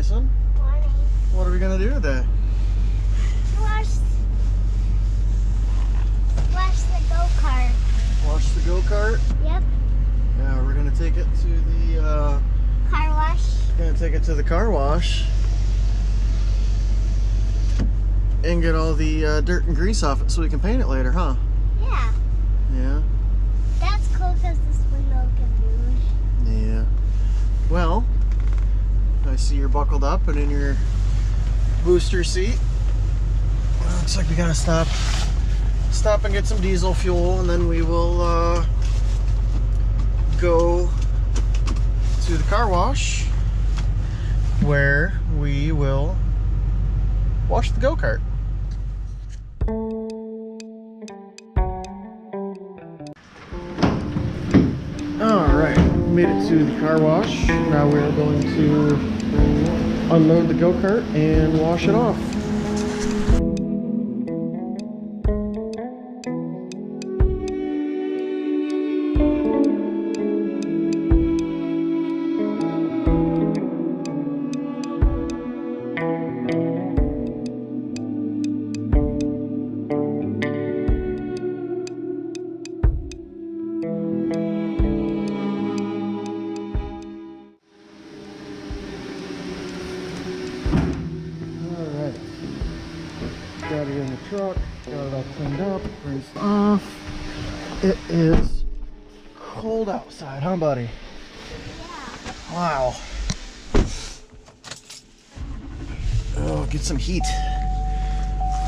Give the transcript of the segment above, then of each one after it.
Mason. Morning. What are we gonna do today? Wash the go-kart. Wash the go-kart? Yep. Yeah, we're gonna take it to the Car wash. gonna take it to the car wash and get all the dirt and grease off it so we can paint it later, huh? Yeah. Yeah. That's cool because this window can move. Yeah. Well, I see you're buckled up and in your booster seat. Well, looks like we gotta stop and get some diesel fuel, and then we will go to the car wash where we will wash the go-kart. Alright, made it to the car wash. Now we're going to unload the go-kart and wash it off. Got it in the truck, got it all cleaned up, rinsed off. It is cold outside, huh, buddy? Yeah. Wow. Oh, get some heat.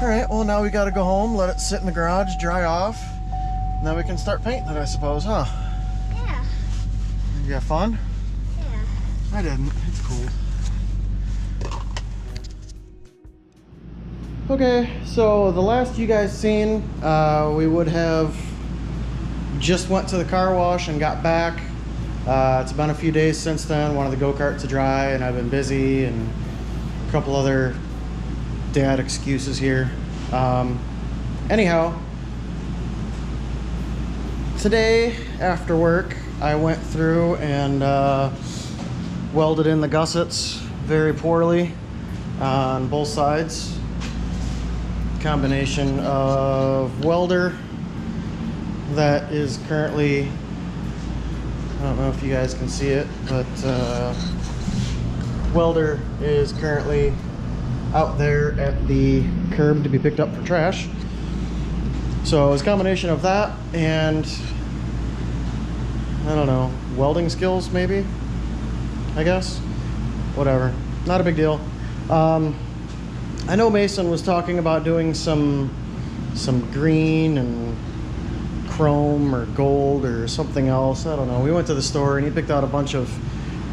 All right, well, now we gotta go home, let it sit in the garage, dry off. Now we can start painting it, I suppose, huh? Yeah. You have fun? Yeah. I didn't. It's cool. Okay, so the last you guys seen, we would have just went to the car wash and got back. It's been a few days since then. Wanted the go-kart to dry, and I've been busy, and a couple other dad excuses here. Anyhow, today after work, I went through and welded in the gussets very poorly on both sides. Combination of welder that is currently, I don't know if you guys can see it, but welder is currently out there at the curb to be picked up for trash. So it's a combination of that and, I don't know, welding skills maybe, I guess. Whatever, not a big deal. I know Mason was talking about doing some green and chrome or gold or something else. I don't know. We went to the store and he picked out a bunch of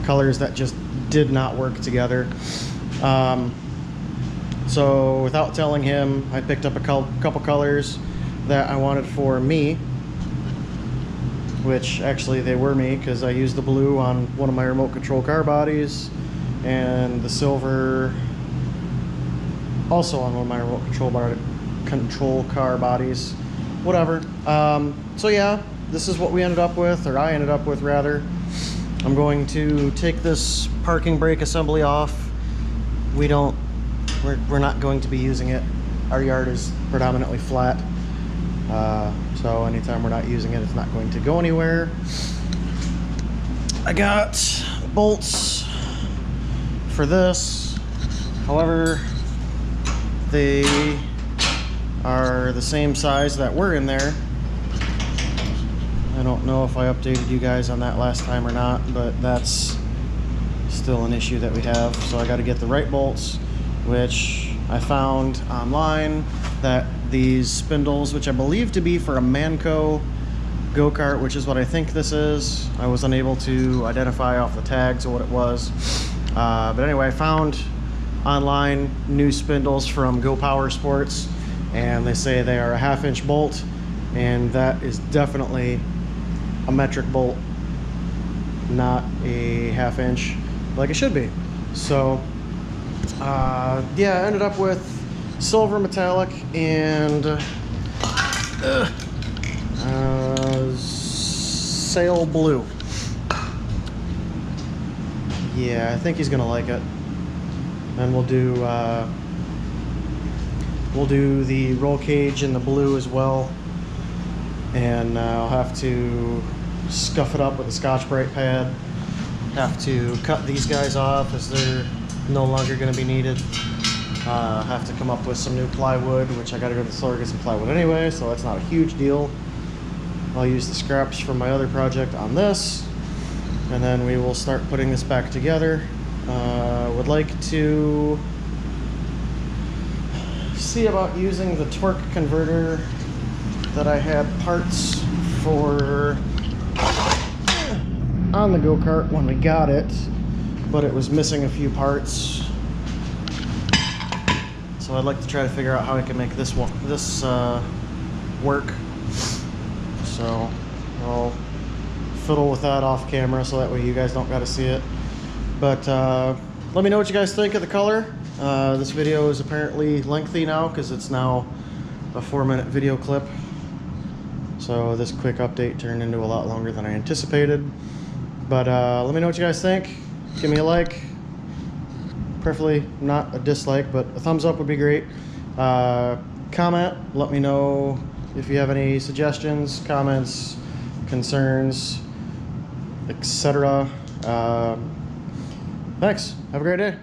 colors that just did not work together. So without telling him, I picked up a couple colors that I wanted for me, which actually they were me because I used the blue on one of my remote control car bodies and the silver also on one of my remote control car bodies, whatever. So yeah, this is what we ended up with, or I ended up with rather. I'm going to take this parking brake assembly off. We're not going to be using it. Our yard is predominantly flat, so anytime we're not using it, it's not going to go anywhere. I got bolts for this, however, they are the same size that were in there. I don't know if I updated you guys on that last time or not, but that's still an issue that we have. So I got to get the right bolts, which I found online that these spindles, which I believe to be for a Manco go-kart, which is what I think this is. I was unable to identify off the tags or what it was. But anyway, I found online new spindles from Go Power Sports, and they say they are a 1/2-inch bolt, and that is definitely a metric bolt, not a 1/2 inch like it should be. So yeah, I ended up with silver metallic and sail blue. Yeah, I think he's gonna like it. And we'll do the roll cage in the blue as well. And I'll have to scuff it up with a Scotch-Brite pad. Have to cut these guys off as they're no longer going to be needed. Have to come up with some new plywood, which I got to go to the store and get some plywood anyway, so that's not a huge deal. I'll use the scraps from my other project on this, and then we will start putting this back together. Would like to see about using the torque converter that I had parts for on the go-kart when we got it, but it was missing a few parts. So I'd like to try to figure out how I can make this work. So I'll fiddle with that off camera so that way you guys don't got to see it. But let me know what you guys think of the color. This video is apparently lengthy now because it's now a 4-minute video clip. So this quick update turned into a lot longer than I anticipated. But let me know what you guys think. Give me a like. Preferably not a dislike, but a thumbs up would be great. Comment. Let me know if you have any suggestions, comments, concerns, etc. Thanks. Have a great day.